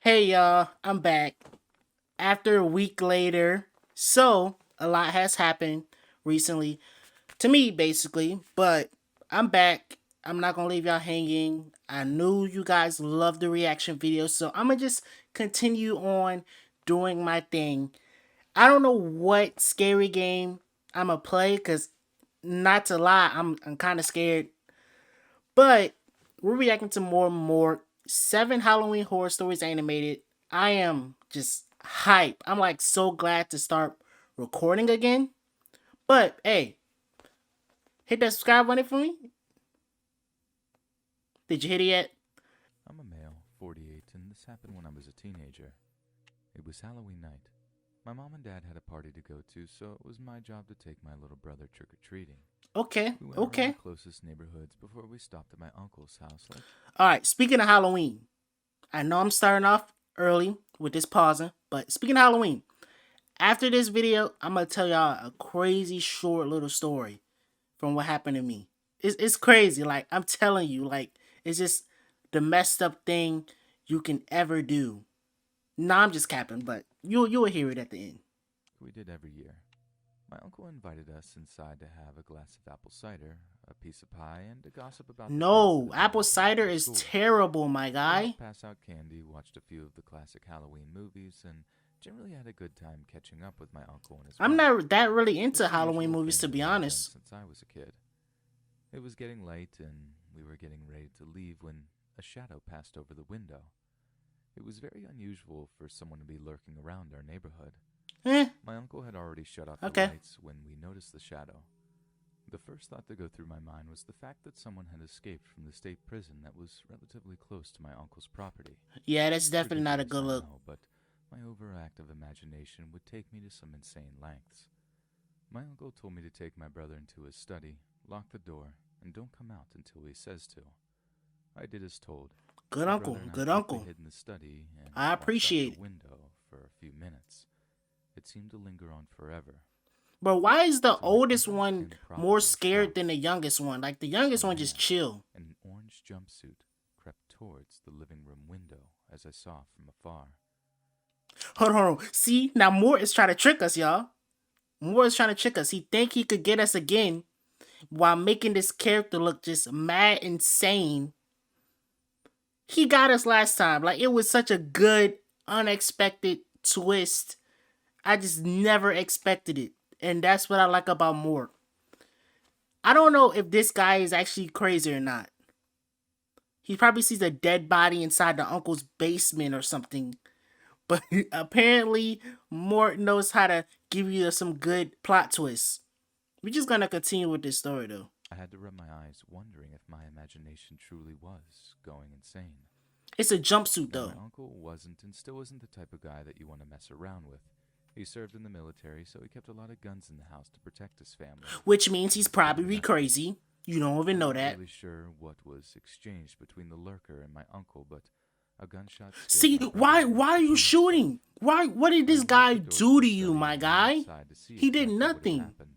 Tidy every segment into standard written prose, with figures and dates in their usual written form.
Hey y'all, I'm back. After a week later, so a lot has happened recently to me basically, but I'm back. I'm not gonna leave y'all hanging. I knew you guys love the reaction videos, so I'm gonna just continue on doing my thing. I don't know what scary game I'm gonna play because, not to lie, I'm kind of scared. But we're reacting to more and more 7 Halloween horror stories animated. I am just hype. I'm like so glad to start recording again. But hey, hit that subscribe button for me. Did you hit it yet? I'm a male, 48, and this happened when I was a teenager. It was Halloween night. My mom and dad had a party to go to, so it was my job to take my little brother trick or treating. Okay, We went around the okay. closest neighborhoods before we stopped at my uncle's house. All right. Speaking of Halloween, I know I'm starting off early with this pausing, but speaking of Halloween, after this video, I'm gonna tell y'all a crazy short little story from what happened to me. It's crazy. Like I'm telling you, like it's just the messed up thing you can ever do. Nah, I'm just capping, but you'll hear it at the end. we did every year. My uncle invited us inside to have a glass of apple cider, a piece of pie, and to gossip about the things that No, had been apple happening cider after is school. terrible, my We guy. helped pass out candy, watched a few of the classic Halloween movies, and generally had a good time catching up with my uncle and his I'm wife. not that really into It's a Halloween usual movies, thing to that be we had done honest. since I was a kid. It was getting late, and we were getting ready to leave when a shadow passed over the window. It was very unusual for someone to be lurking around our neighborhood. Eh, My uncle had already shut off the okay. lights when we noticed the shadow. The first thought to go through my mind was the fact that someone had escaped from the state prison that was relatively close to my uncle's property. Yeah, that's definitely not a Ridiculous, good I look. know, but my overactive imagination would take me to some insane lengths. My uncle told me to take my brother into his study, lock the door, and don't come out until he says to. I did as told. Good My uncle, brother and I good quickly uncle. hid in the study and I watched out the appreciate it. window for a few minutes. It seemed to linger on forever. But why is the So my oldest uncle one and more probably scared shocked than the youngest one? Like the a youngest one just man chill. in an orange jumpsuit crept towards the living room window as I saw from afar. Hold on, hold on. See, now Mort is trying to trick us, y'all. Mort is trying to trick us. He think he could get us again while making this character look just mad insane. He got us last time. Like it was such a good, unexpected twist. I just never expected it. And that's what I like about Mort. I don't know if this guy is actually crazy or not. He probably sees a dead body inside the uncle's basement or something. But apparently, Mort knows how to give you some good plot twists. We're just gonna continue with this story though. I had to rub my eyes, wondering if my imagination truly was going insane. It's a jumpsuit Now, my though, uncle wasn't and still isn't the type of guy that you want to mess around with. He served in the military, so he kept a lot of guns in the house to protect his family. which means he's Believe it or probably not, crazy. You don't even I'm know not that. really sure what was exchanged between the lurker and my uncle, but a gunshot scared See, my why brother why into are you peeing himself. shooting? Why what did I this unlocked guy the door to do the to you, study my and went guy? outside to see He did exactly what had nothing. happened.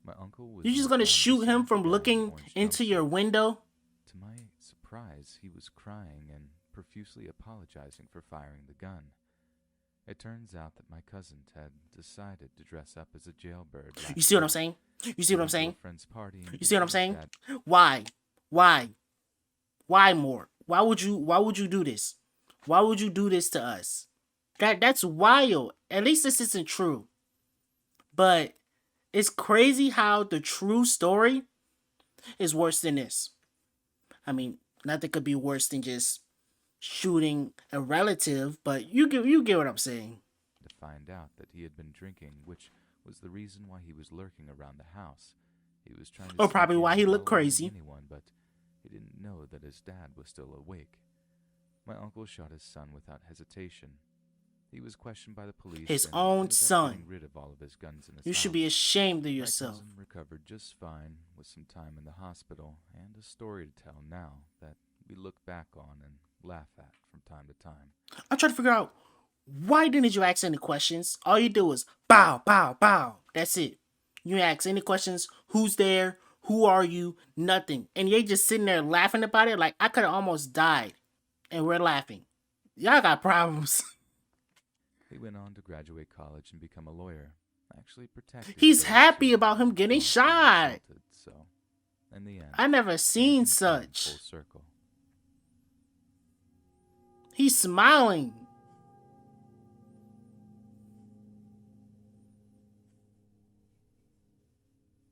My uncle was You're on just the gonna ground shoot him beside the from guy in the looking orange into your jumpsuit. window? To my surprise, he was crying and profusely apologizing for firing the gun. It turns out that my cousin had decided to dress up as a jailbird You last see what I'm night. saying? You see He what I'm went to a saying? friend's party and You see what didn't I'm know his saying? dad. Why? Why? Why more? Why would you do this? Why would you do this to us? That's wild. At least this isn't true. But it's crazy how the true story is worse than this. I mean, nothing could be worse than just shooting a relative, but you get what I'm saying. To find out that he had been drinking, which was the reason why he was lurking around the house. He was trying to Or sneak probably in why he looked without warning crazy. anyone, but he didn't know that his dad was still awake. My uncle shot his son without hesitation. He was questioned by the police His and own ended up getting son. rid of all of his guns in his You should be house. ashamed of My yourself. cousin recovered just fine with some time in the hospital and a story to tell now that we look back on and laugh at from time to time. I'm trying to figure out why didn't you ask any questions? All you do is bow, bow, bow. That's it. You ain't ask any questions. Who's there? Who are you? Nothing. And you're just sitting there laughing about it. Like I could have almost died, and we're laughing. Y'all got problems. He went on to graduate college and become a lawyer, actually protecting He's those happy who about him were getting wrongfully shot. assaulted. So, in the end, I never seen everything came full such. circle. He's smiling.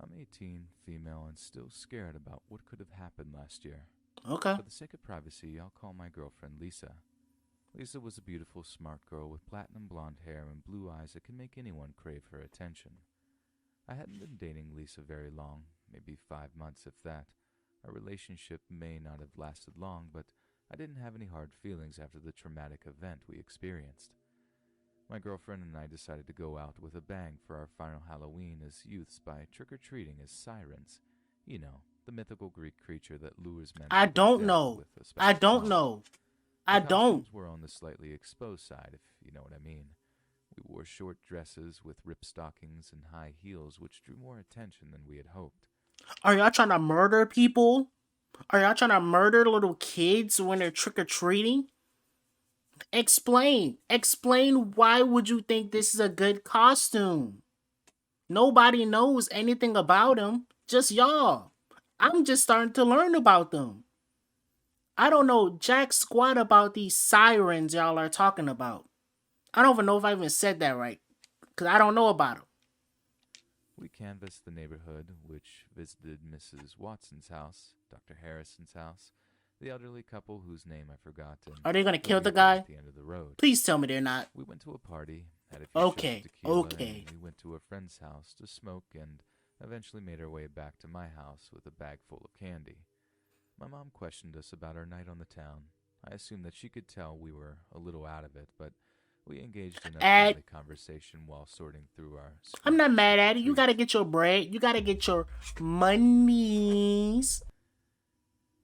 I'm 18, female, and still scared about what could have happened last year. Okay. For the sake of privacy, I'll call my girlfriend Lisa. Lisa was a beautiful, smart girl with platinum blonde hair and blue eyes that can make anyone crave her attention. I hadn't been dating Lisa very long, maybe 5 months if that. Our relationship may not have lasted long, but I didn't have any hard feelings after the traumatic event we experienced. My girlfriend and I decided to go out with a bang for our final Halloween as youths by trick-or-treating as sirens. You know, the mythical Greek creature that lures men I to their don't death know. with a I special don't song. know. The I don't. costumes were on the slightly exposed side, if you know what I mean. We wore short dresses with ripped stockings and high heels, which drew more attention than we had hoped. Are y'all trying to murder people? Are y'all trying to murder little kids when they're trick or treating? Explain. Explain why would you think this is a good costume? Nobody knows anything about them. Just y'all. I'm just starting to learn about them. I don't know jack squat about these sirens y'all are talking about. I don't even know if I even said that right. Because I don't know about them. We canvassed the neighborhood, which visited Mrs. Watson's house, Dr. Harrison's house, the elderly couple whose name I forgot, and Are they going to the kill the weird guy at guy? the end of the road. Please tell me they're not. We went to a party, had a few shots of Okay. tequila, Okay. and we went to a friend's house to smoke and eventually made our way back to my house with a bag full of candy. My mom questioned us about our night on the town. I assumed that she could tell we were a little out of it, but we engaged in a At friendly conversation while sorting through our I'm not mad scrumptious at it. You gotta treats. get your bread. You gotta get your monies.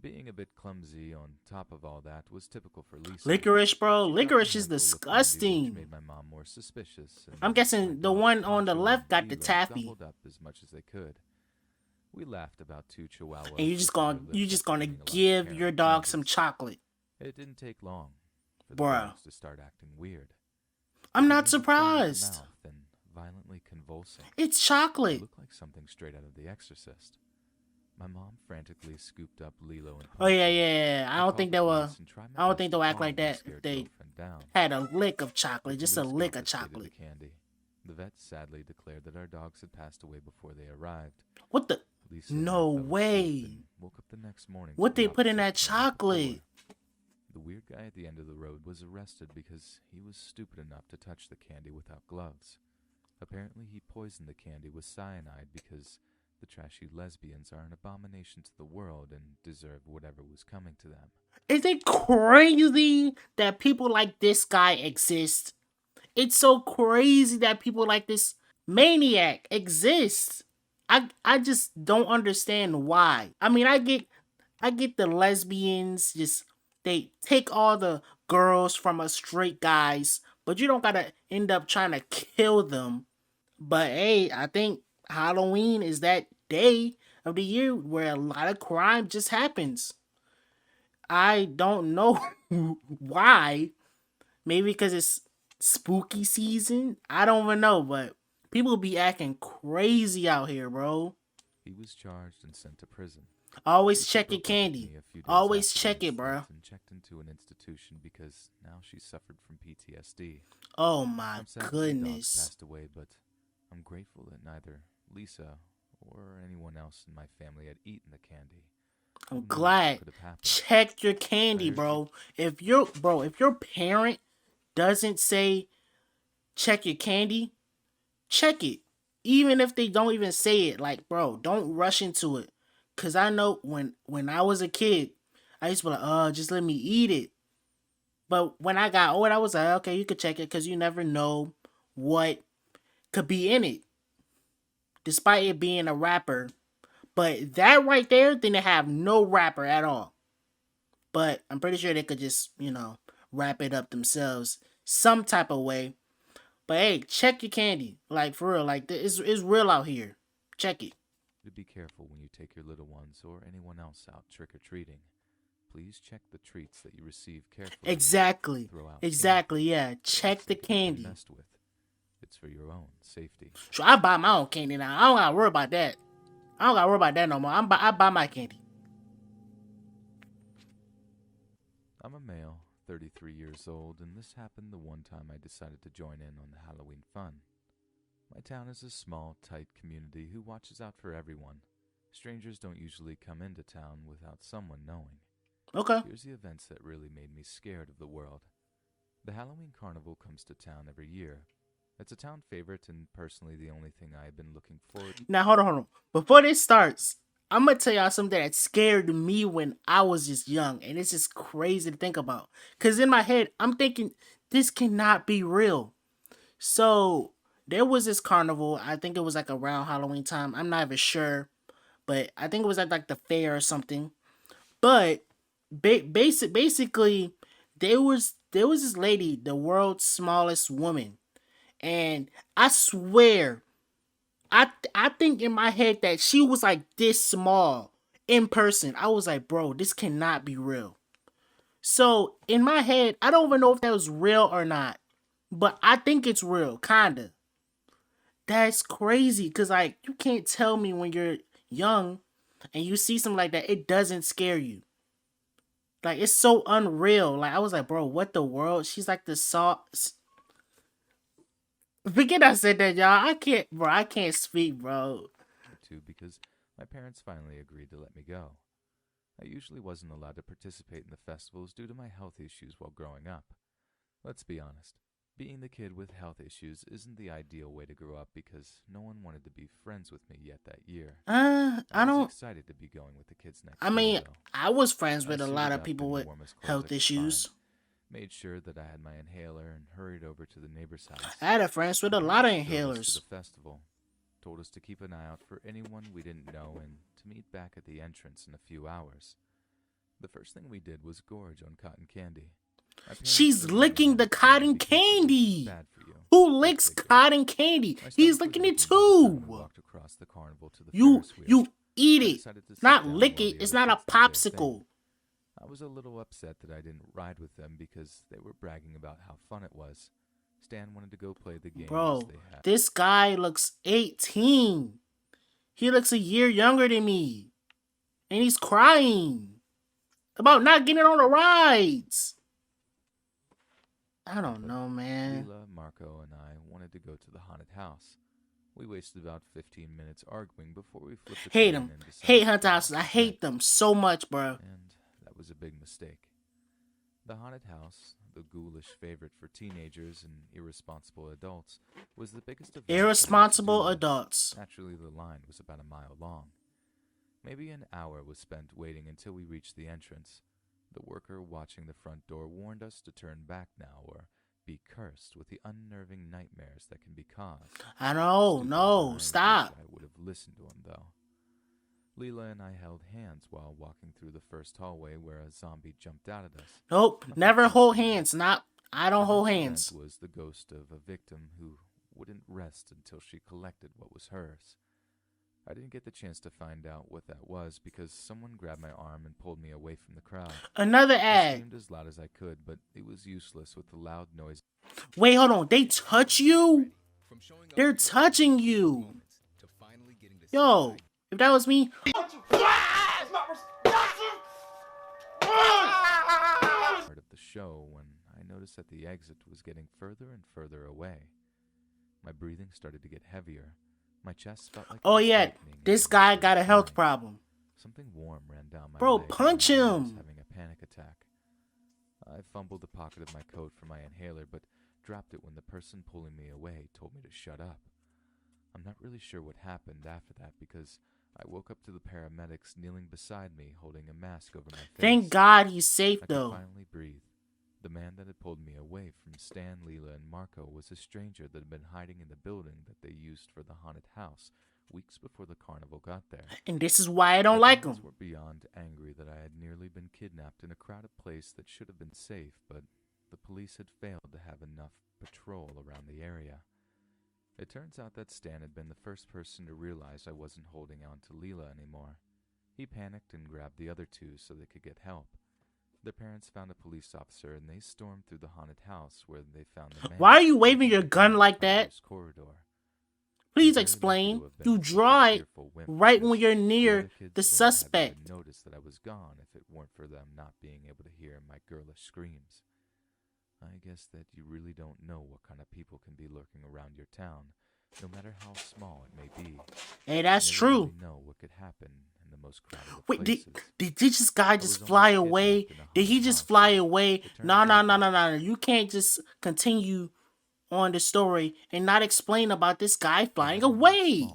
Being a bit clumsy on top of all that was typical for Lisa. Licorice, bro. She dropped a Licorice is handful of candy, which disgusting. made my mom more suspicious, and I'm then my guessing the dogs one on the Poncho and left got the Lilo taffy. gobbled up as much as they could. We laughed about two And chihuahuas licking their you lips just after gonna eating a lot of give pear your and dog some candies. chocolate. It didn't take long for the Bruh. dogs to start acting weird. They I'm not began to foam at the surprised. mouth and violently convulsing. It's It chocolate. looked like something straight out of The Exorcist. My mom frantically scooped up Lilo and Oh yeah, Poncho. yeah, yeah. I called the police and tried my I don't best think to they'll act like calm my that if scared they girlfriend down. had a lick of The chocolate, just a police lick of confiscated the chocolate. candy. The vet sadly declared that our dogs had passed away before they arrived. What the? Lisa and I No fell asleep way. and woke up the next morning to What the they put in opposite that than the night before. chocolate? The weird guy at the end of the road was arrested because he was stupid enough to touch the candy without gloves. Apparently, he poisoned the candy with cyanide because the trashy lesbians are an abomination to the world and deserve whatever was coming to them. Is it crazy that people like this guy exist? It's so crazy that people like this maniac exist. I just don't understand why. I mean, I get the lesbians just they take all the girls from us straight guys, but you don't gotta end up trying to kill them. But hey, I think Halloween is that day of the year where a lot of crime just happens. I don't know why. Maybe because it's spooky season. I don't even know, but people be acting crazy out here, bro. He was charged and sent to prison. Always Lisa check your broke up with candy. me a few days Always after the check it, bro. incident and checked into an institution because now she suffered from PTSD. Oh my I'm sad that my dogs goodness. passed away, but I'm grateful that neither Lisa or anyone else in my family had eaten the candy. Who I'm knows what glad. could have happened? Check your I candy, urge you bro. If your parent doesn't say check your candy, check it. Even if they don't even say it, like, bro, don't rush into it. Cause I know when I was a kid, I used to be like, oh, just let me eat it. But when I got old, I was like, okay, you could check it because you never know what could be in it, despite it being a wrapper. But that right there, then they have no wrapper at all. But I'm pretty sure they could just, wrap it up themselves some type of way. But hey, check your candy. Like, for real. Like, it's real out here. Check it. to be careful when you take your little ones or anyone else out trick or treating. please check the treats that you receive carefully and Exactly. throw out candy. Exactly, yeah. It's Check the something to be candy. messed with. It's for your own safety. So I buy my own candy now. I don't gotta worry about that. I don't gotta worry about that no more. I buy my candy. I'm a male, 33 years old, and this happened the one time I decided to join in on the Halloween fun. My town is a small, tight community who watches out for everyone. Strangers don't usually come into town without someone knowing. Okay. Here's the events that really made me scared of the world. The Halloween Carnival comes to town every year. It's a town favorite and personally the only thing I have been looking forward to. Now hold on. Before this starts, I'm gonna tell y'all something that scared me when I was just young, and it's just crazy to think about. Cause in my head, I'm thinking this cannot be real. So there was this carnival. I think it was like around Halloween time. I'm not even sure, but I think it was at like the fair or something. But basically, there was this lady, the world's smallest woman, and I swear, I think in my head that she was like this small in person. I was like, bro, this cannot be real. So in my head, I don't even know if that was real or not, but I think it's real, kinda. That's crazy, cause like you can't tell me when you're young and you see something like that, it doesn't scare you. Like it's so unreal. Like I was like, bro, what the world? She's like the salt. Forget I said that, y'all. I can't, bro. I can't speak, bro. Because my parents finally agreed to let me go. I usually wasn't allowed to participate in the festivals due to my health issues while growing up. Let's be honest, being the kid with health issues isn't the ideal way to grow up because no one wanted to be friends with me yet that year. I I was don't. excited to be going with the kids I next door, mean, though. I was friends I with a lot suited of up people in the with warmest clothes I health could find, issues. made sure that I had my inhaler, and hurried over to the neighbor's house. I had a friends with The a lot of parents drove us to the inhalers. festival, told us to keep an eye out for anyone we didn't know, and to meet back at the entrance in a few hours. The first thing we did was gorge on cotton candy. My parents She's didn't let me licking have the it to me cotton because it was candy. bad for you. Who Go licks figure. cotton candy? My He's stomach was licking it aching by the time we too. walked across the carnival to the You Ferris wheel. you eat I it, decided to sit not down lick while it. the It's other not a kids did their thing. popsicle. I was a little upset that I didn't ride with them because they were bragging about how fun it was. Stan wanted to go play the games Bro, they had. this guy looks 18. He looks a year younger than me. And he's crying about not getting on the rides. I don't But know, man. Leela, Marco, and I wanted to go to the haunted house. We wasted about 15 minutes arguing before we flipped a Hate coin them. and Hate decided to haunted go houses. out I to bed. hate them so much, bro. And that was a big mistake. The haunted house, the ghoulish favorite for teenagers and irresponsible adults, was the biggest event there was to Irresponsible do, and adults. naturally the line was about a mile long. Maybe an hour was spent waiting until we reached the entrance. The worker watching the front door warned us to turn back now or be cursed with the unnerving nightmares that can be caused. I know. Stupid, No. I wish Stop. I would have listened to him, though. Leela and I held hands while walking through the first hallway where a zombie jumped out at us. Nope. Nothing Never too hold serious. hands. Not. I don't The hold next hands. event was the ghost of a victim who wouldn't rest until she collected what was hers. I didn't get the chance to find out what that was because someone grabbed my arm and pulled me away from the crowd. Another I ad. screamed as loud as I could, but it was useless with the loud noise. Wait, hold on. They touch you? They're touching you. Yo, if that was me. Part of the show when I noticed that the exit was getting further and further away. My breathing started to get heavier. My chest felt like it Oh, was yeah. tightening and This my guy throat got a health drying. problem. Something warm ran down my Bro, leg. punch and I was him. having a panic attack. I fumbled the pocket of my coat for my inhaler, but dropped it when the person pulling me away told me to shut up. I'm not really sure what happened after that because I woke up to the paramedics kneeling beside me holding a mask over my face. Thank God he's safe, I could though. finally breathe. The man that had pulled me away from Stan, Leela, and Marco was a stranger that had been hiding in the building that they used for the haunted house weeks before the carnival got there. And this is why I don't My like parents him. were beyond angry that I had nearly been kidnapped in a crowded place that should have been safe, but the police had failed to have enough patrol around the area. It turns out that Stan had been the first person to realize I wasn't holding on to Leela anymore. He panicked and grabbed the other two so they could get help. Their parents found a police officer and they stormed through the haunted house where they found the man. Why are you waving your gun like that? Corridor. Please explain. You draw it right when you're near the suspect. Noticed that I was gone if it weren't for them not being able to hear my girlish screams. I guess that you really don't know what kind of people can be lurking around your town, no matter how small it may be. Hey, that's true. Really know what could happen in the most crowded of Wait, places. did this guy just fly away? Did he just fly away? No. You can't just continue on the story and not explain about this guy flying away.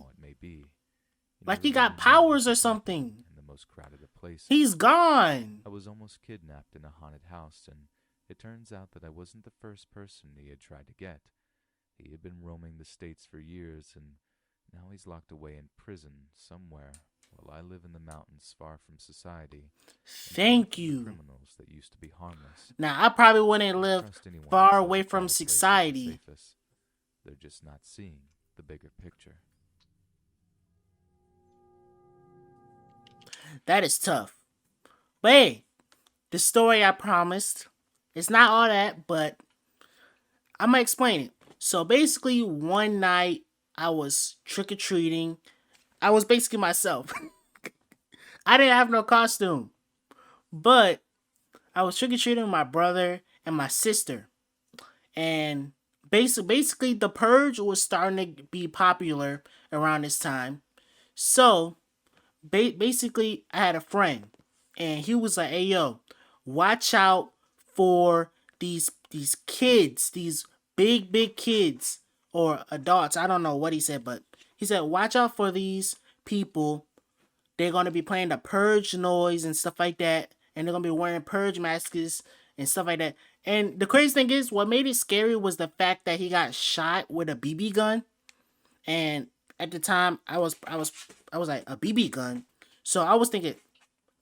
Like he got powers or something. In the most crowded of places. He's gone. I was almost kidnapped in a haunted house, and it turns out that I wasn't the first person he had tried to get. He had been roaming the states for years, and now he's locked away in prison somewhere, while I live in the mountains far from society. Thank you. Criminals that used to be harmless. Now, I probably wouldn't live far away from society. They're just not seeing the bigger picture. That is tough. But hey, the story I promised, it's not all that, but I'm going to explain it. So basically, one night, I was trick-or-treating. I was basically myself. I didn't have no costume. But I was trick-or-treating with my brother and my sister. And basically, The Purge was starting to be popular around this time. So, basically, I had a friend. And he was like, hey, yo, watch out for these kids, these big kids or adults. I don't know what he said, but he said, watch out for these people. They're going to be playing the Purge noise and stuff like that. And they're going to be wearing Purge masks and stuff like that. And the crazy thing is, what made it scary was the fact that he got shot with a BB gun. And at the time, I was like, a BB gun? So I was thinking,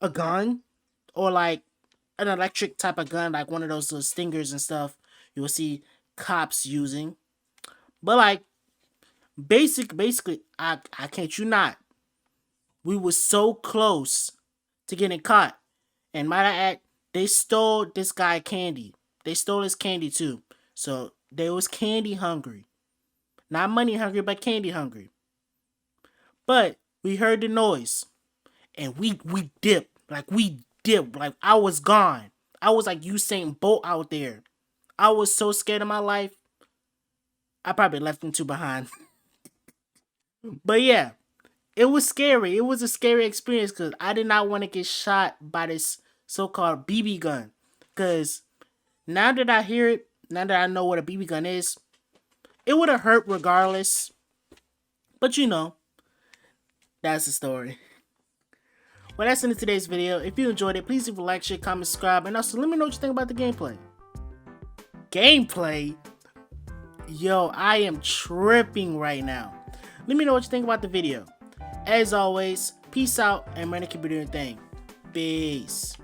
a gun? Or like an electric type of gun, like one of those little stingers and stuff you will see cops using. But like, basically, I can't you not. We were so close to getting caught. And might I add, they stole this guy candy. They stole his candy too. So they was candy hungry. Not money hungry, but candy hungry. But we heard the noise. And we dipped. Like I was gone. I was like Usain Bolt out there. I was so scared of my life. I probably left them two behind. But yeah, it was scary. It was a scary experience because I did not want to get shot by this so-called BB gun. Because now that I hear it, now that I know what a BB gun is, it would have hurt regardless. But you know, that's the story. Well, that's it in today's video. If you enjoyed it, please leave a like, share, comment, subscribe, and also let me know what you think about the gameplay. Gameplay? Yo, I am tripping right now. Let me know what you think about the video. As always, peace out, and man, keep doing your thing. Peace.